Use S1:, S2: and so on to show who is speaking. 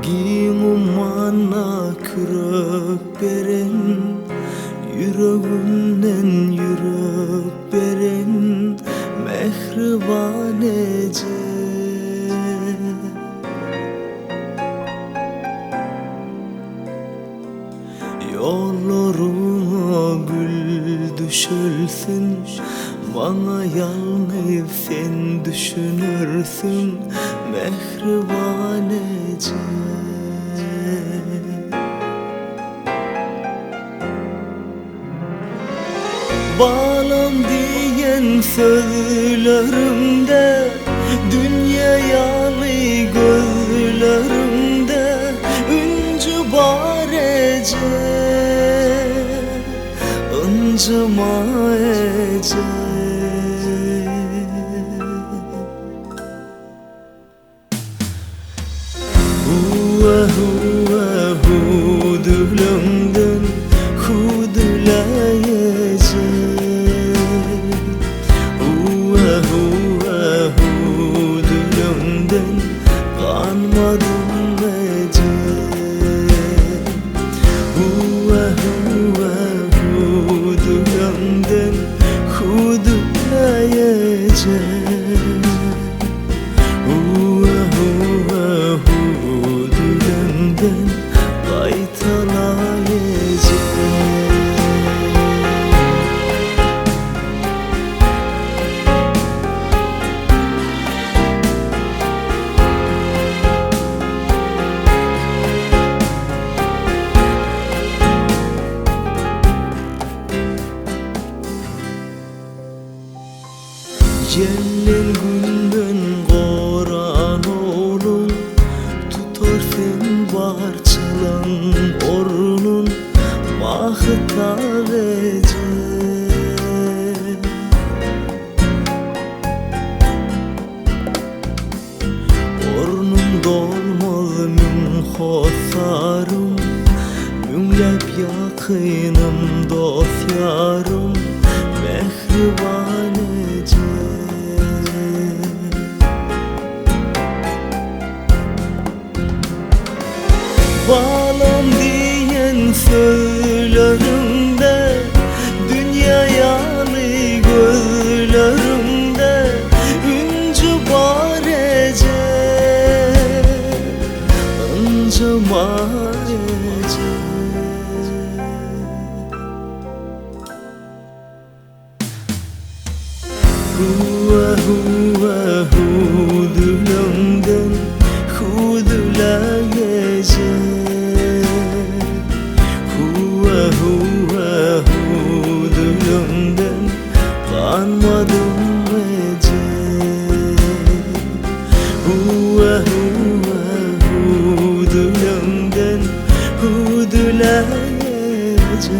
S1: Giymumana kürek beren, yüreğimden yürek beren mehribanece. Yollarına gül düşülsün, bana yalnız sen düşünürsün mehribanece. Bağlam diyen sözlerimde, dünya yalı gözlerimde üncü barece, ıncıma ece. Huve huve hudülümden hudüleyece. Huve huve hudülümden kanmadım ece. Huve huve hudülümden hudüleyece. Huve huve hudülümden baytalayece. Gelin günden koran oğlum, tutar sen parçalan orunun mahta vece. Ornum dolmaz min hosarım, münlep yakınım dost yarım mehribanece. Bağlam diyen sözlerimde, dünya yalı gözlerimde üncü barece, ıncıma ece. Huve huve hudülümden hudüleyece. Huve huve hudülümden kanmadım ece. Huve huve hudülümden hudüleyece.